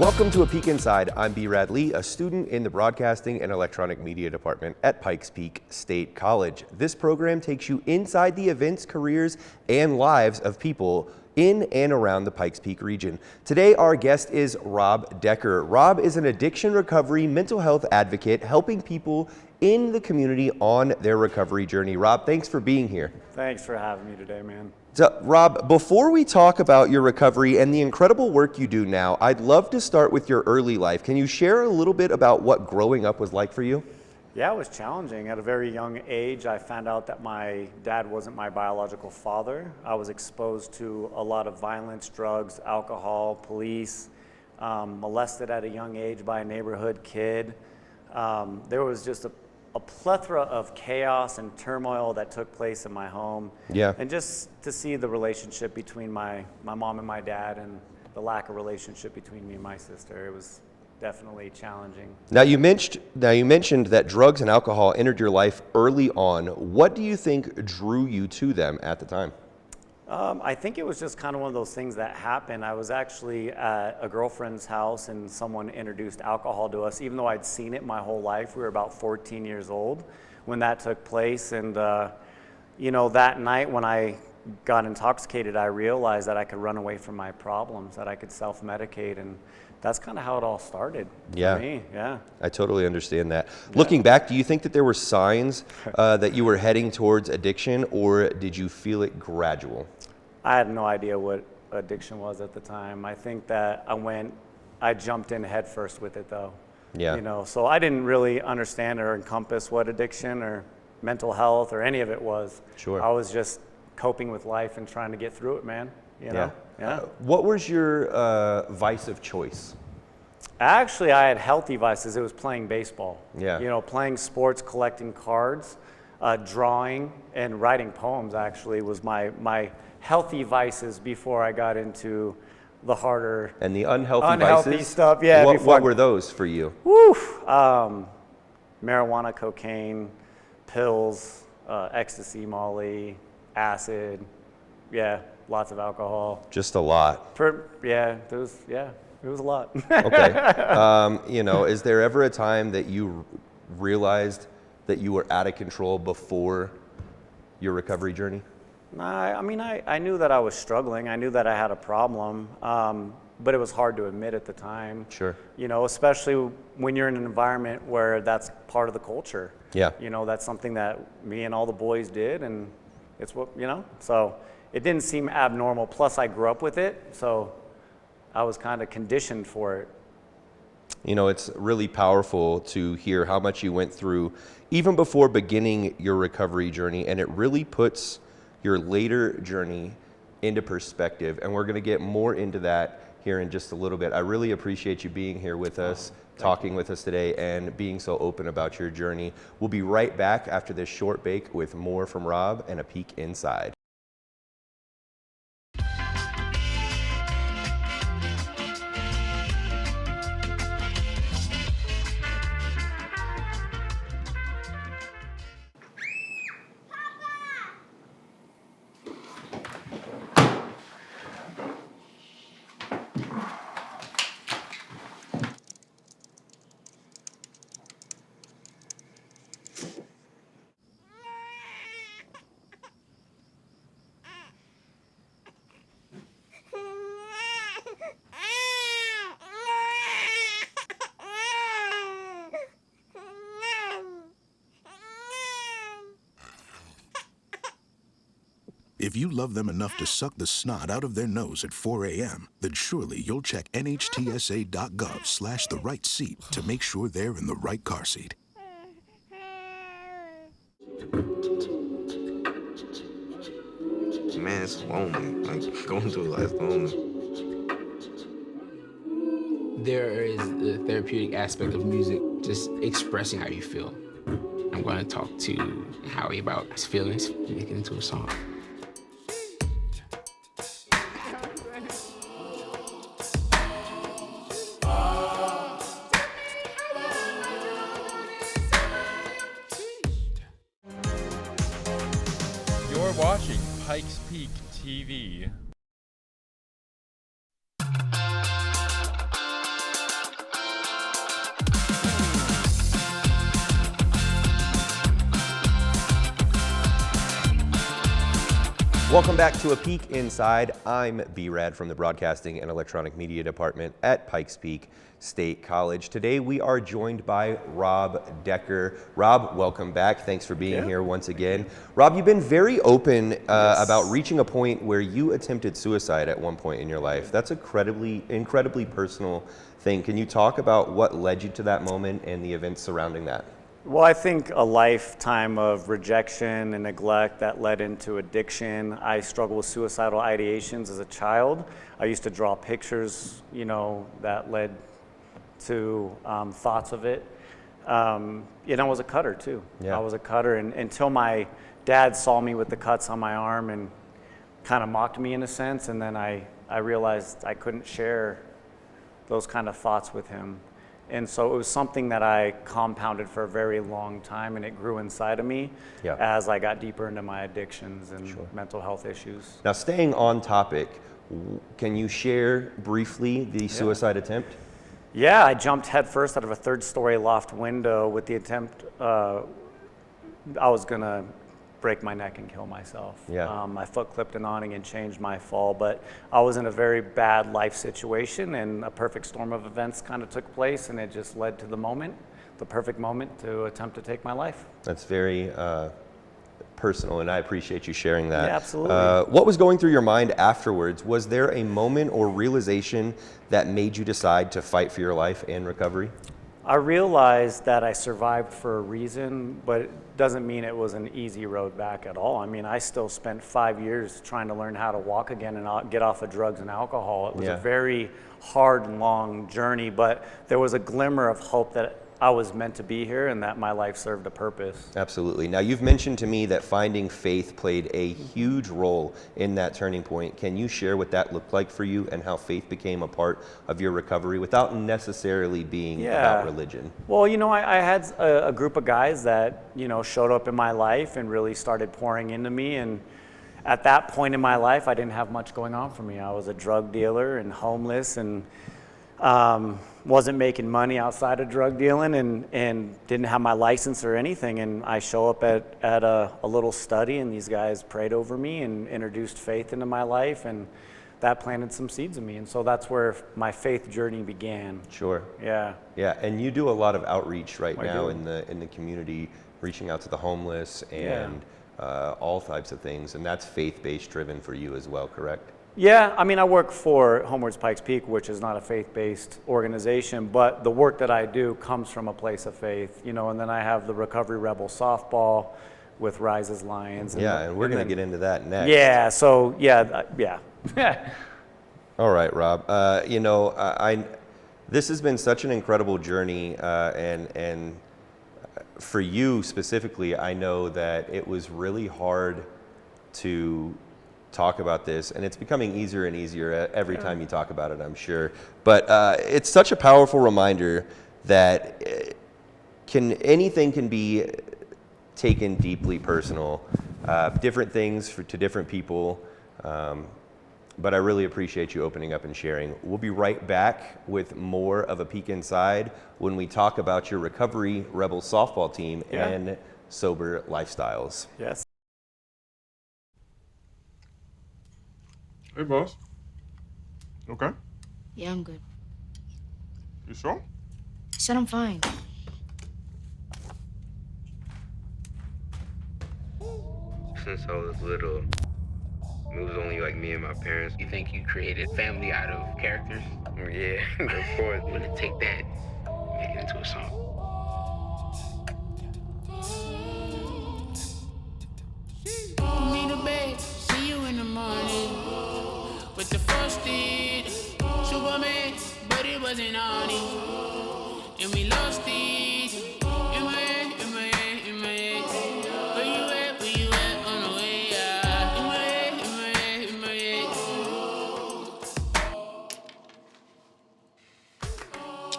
Welcome to A Peek Inside. I'm B-Rad Lee, a student in the Broadcasting and Electronic Media Department at Pikes Peak State College. This program takes you inside the events, careers, and lives of people in and around the Pikes Peak region. Today, our guest is Rob Decker. Rob is an addiction recovery mental health advocate helping people in the community on their recovery journey. Rob, thanks for being here. Thanks for having me today, man. So, Rob, before we talk about your recovery and the incredible work you do now, I'd love to start with your early life. Can you share a little bit about what growing up was like for you? Yeah, it was challenging. At a very young age, I found out that my dad wasn't my biological father. I was exposed to a lot of violence, drugs, alcohol, police, molested at a young age by a neighborhood kid. There was just a plethora of chaos and turmoil that took place in my home. Yeah. And just to see the relationship between my mom and my dad and the lack of relationship between me and my sister, it was definitely challenging. Now you mentioned that drugs and alcohol entered your life early on. What do you think drew you to them at the time? I think it was just kind of one of those things that happened. I was actually at a girlfriend's house and someone introduced alcohol to us. Even though I'd seen it my whole life, we were about 14 years old when that took place. And, you know, that night when I got intoxicated, I realized that I could run away from my problems, that I could self-medicate. And that's kind of how it all started for me. Yeah. I totally understand that. Yeah. Looking back, do you think that there were signs that you were heading towards addiction, or did you feel it gradual? I had no idea what addiction was at the time. I think that I jumped in head first with it though. Yeah. You know, so I didn't really understand or encompass what addiction or mental health or any of it was. Sure. I was just coping with life and trying to get through it, man. You know? Yeah. What was your vice of choice? Actually, I had healthy vices. It was playing baseball. Yeah. You know, playing sports, collecting cards, drawing, and writing poems actually was my healthy vices before I got into the harder and the unhealthy vices? Stuff. Yeah. What were those for you? Woo! Marijuana, cocaine, pills, ecstasy, Molly, acid. Yeah. Lots of alcohol. Just a lot. It was a lot. Okay. You know, is there ever a time that you realized that you were out of control before your recovery journey? I mean, I knew that I was struggling. I knew that I had a problem, but it was hard to admit at the time. Sure. You know, especially when you're in an environment where that's part of the culture. Yeah. You know, that's something that me and all the boys did, and it's what, you know, so it didn't seem abnormal. Plus, I grew up with it, so I was kind of conditioned for it. You know, it's really powerful to hear how much you went through even before beginning your recovery journey, and it really puts your later journey into perspective. And we're going to get more into that here in just a little bit. I really appreciate you being here with us, talking with us today, and being so open about your journey. We'll be right back after this short break with more from Rob and a peek inside. If you love them enough to suck the snot out of their nose at 4 a.m., then surely you'll check NHTSA.gov/the right seat to make sure they're in the right car seat. Man, it's lonely. Like, going through life lonely. There is the therapeutic aspect of music, just expressing how you feel. I'm going to talk to Howie about his feelings, make it into a song. You're watching Pikes Peak TV. Welcome back to A Peek Inside. I'm B-Rad from the Broadcasting and Electronic Media Department at Pikes Peak State College. Today we are joined by Rob Decker. Rob, welcome back. Thanks for being here once again. Rob, you've been very open about reaching a point where you attempted suicide at one point in your life. That's incredibly personal thing. Can you talk about what led you to that moment and the events surrounding that? Well, I think a lifetime of rejection and neglect that led into addiction. I struggled with suicidal ideations as a child. I used to draw pictures, that led to thoughts of it. And I was a cutter too. Yeah. I was a cutter, and until my dad saw me with the cuts on my arm and kind of mocked me in a sense, and then I realized I couldn't share those kind of thoughts with him. And so it was something that I compounded for a very long time, and it grew inside of me as I got deeper into my addictions and mental health issues. Now, staying on topic, can you share briefly the suicide attempt? Yeah, I jumped headfirst out of a third-story loft window with the attempt. I was gonna break my neck and kill myself. Yeah. My foot clipped an awning and changed my fall, but I was in a very bad life situation, and a perfect storm of events kind of took place, and it just led to the perfect moment to attempt to take my life. That's very personal, and I appreciate you sharing that. Yeah, absolutely. What was going through your mind afterwards? Was there a moment or realization that made you decide to fight for your life and recovery? I realized that I survived for a reason, but it doesn't mean it was an easy road back at all. I mean, I still spent 5 years trying to learn how to walk again and get off of drugs and alcohol. It was a very hard and long journey, but there was a glimmer of hope that I was meant to be here and that my life served a purpose. Absolutely. Now, you've mentioned to me that finding faith played a huge role in that turning point. Can you share what that looked like for you and how faith became a part of your recovery without necessarily being about religion? Well, I had a group of guys that, showed up in my life and really started pouring into me. And at that point in my life, I didn't have much going on for me. I was a drug dealer and homeless, and wasn't making money outside of drug dealing, and didn't have my license or anything. And I show up at a little study, and these guys prayed over me and introduced faith into my life, and that planted some seeds in me. And so that's where my faith journey began. Sure. Yeah. Yeah, and you do a lot of outreach right now in the community, reaching out to the homeless and all types of things, and that's faith-based driven for you as well, correct? Yeah, I mean, I work for Homewards Pikes Peak, which is not a faith-based organization, but the work that I do comes from a place of faith, and then I have the Recovery Rebel softball with Rises Lions. And we're going to get into that next. Yeah, so, yeah. All right, Rob. This has been such an incredible journey, and for you specifically, I know that it was really hard to talk about this, and it's becoming easier and easier every time you talk about it, I'm sure. But it's such a powerful reminder that anything can be taken deeply personal, different things to different people. But I really appreciate you opening up and sharing. We'll be right back with more of A Peek Inside when we talk about your Recovery Rebel softball team and sober lifestyles. Yes. Hey, boss. Okay? Yeah, I'm good. You sure? I said I'm fine. Since I was little, it was only like me and my parents. You think you created family out of characters? Yeah, of course. I'm gonna take that, make it into a song. Me the bed, see you in the morning. With the frosted Superman, but it wasn't on it. And we lost it. In my head, in my head, in my head. Where you at on the way out? In my head, in my head, in my head.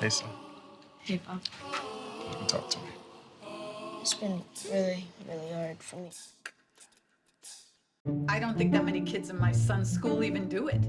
Hey, son. Hey, Pop. You can talk to me. It's been really, really hard for me. I don't think that many kids in my son's school even do it.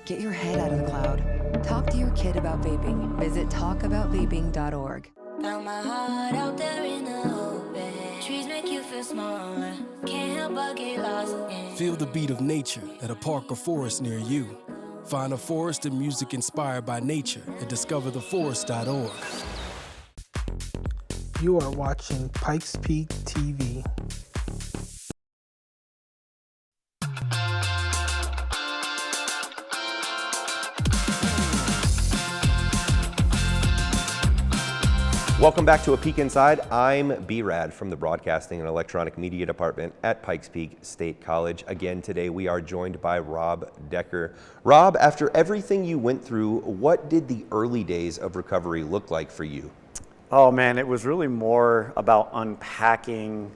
Get your head out of the cloud. Talk to your kid about vaping. Visit talkaboutvaping.org. Got my heart out there in the open. Trees make you feel smaller. Can't help but get lost again. Feel the beat of nature at a park or forest near you. Find a forest and music inspired by nature at discovertheforest.org. You are watching Pikes Peak TV. Welcome back to A Peek Inside. I'm B-Rad from the Broadcasting and Electronic Media Department at Pikes Peak State College. Again, today we are joined by Rob Decker. Rob, after everything you went through, what did the early days of recovery look like for you? Oh man, it was really more about unpacking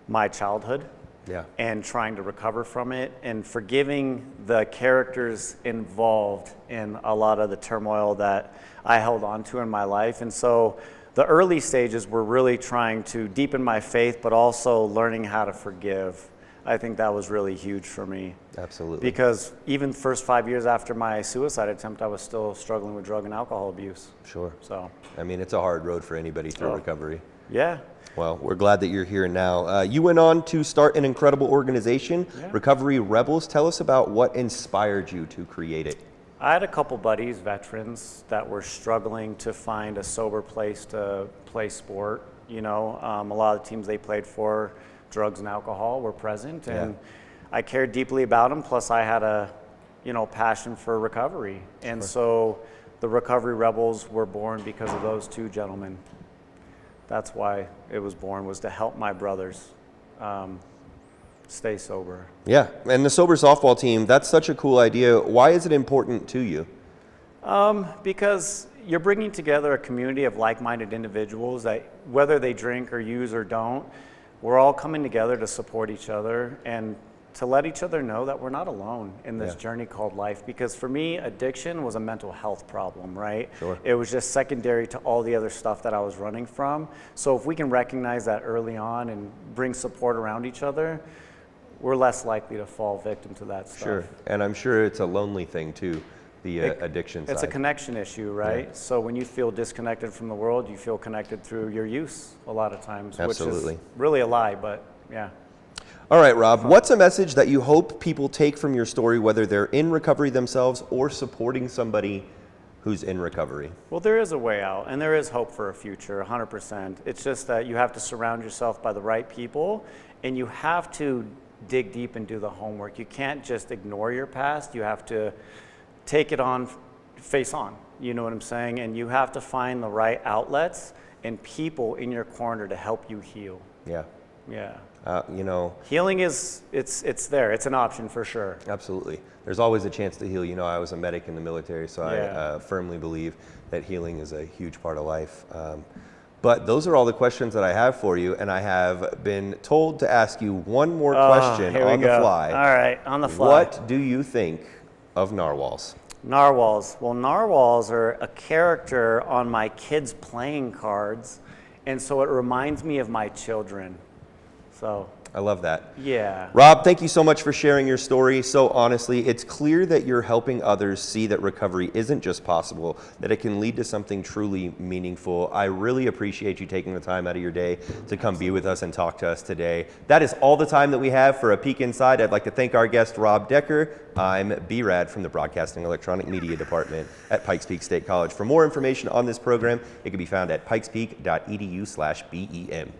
my childhood. Yeah. And trying to recover from it and forgiving the characters involved in a lot of the turmoil that I held on to in my life. And so the early stages were really trying to deepen my faith, but also learning how to forgive. I think that was really huge for me. Absolutely. Because even the first 5 years after my suicide attempt, I was still struggling with drug and alcohol abuse. Sure. So, I mean, it's a hard road for anybody through recovery. Yeah. Well, we're glad that you're here now. You went on to start an incredible organization, Recovery Rebels. Tell us about what inspired you to create it. I had a couple buddies, veterans, that were struggling to find a sober place to play sport. You know, a lot of the teams they played for, drugs and alcohol were present, and I cared deeply about them. Plus, I had a, passion for recovery, and so the Recovery Rebels were born because of those two gentlemen. That's why it was born, was to help my brothers stay sober. Yeah, and the sober softball team, that's such a cool idea. Why is it important to you? Because you're bringing together a community of like-minded individuals that whether they drink or use or don't, we're all coming together to support each other and to let each other know that we're not alone in this journey called life. Because for me, addiction was a mental health problem, right? Sure. It was just secondary to all the other stuff that I was running from. So if we can recognize that early on and bring support around each other, we're less likely to fall victim to that stuff. Sure, and I'm sure it's a lonely thing too, the addiction side. It's a connection issue, right? Yeah. So when you feel disconnected from the world, you feel connected through your use a lot of times, Absolutely. Which is really a lie, but yeah. All right, Rob, what's a message that you hope people take from your story, whether they're in recovery themselves or supporting somebody who's in recovery? Well, there is a way out, and there is hope for a future, 100%. It's just that you have to surround yourself by the right people, and you have to dig deep and do the homework. You can't just ignore your past. You have to take it on, face on, you know what I'm saying? And you have to find the right outlets and people in your corner to help you heal. Yeah. Yeah. Healing it's there. It's an option for sure. Absolutely. There's always a chance to heal. I was a medic in the military, so I firmly believe that healing is a huge part of life. But those are all the questions that I have for you, and I have been told to ask you one more question on the fly. All right, on the fly. What do you think of narwhals? Narwhals. Well, narwhals are a character on my kids' playing cards, and so it reminds me of my children. So I love that. Yeah. Rob, thank you so much for sharing your story so honestly. It's clear that you're helping others see that recovery isn't just possible, that it can lead to something truly meaningful. I really appreciate you taking the time out of your day to come be with us and talk to us today. That is all the time that we have for A Peek Inside. I'd like to thank our guest, Rob Decker. I'm B-Rad from the Broadcasting Electronic Media Department at Pikes Peak State College. For more information on this program, it can be found at pikespeak.edu/BEM.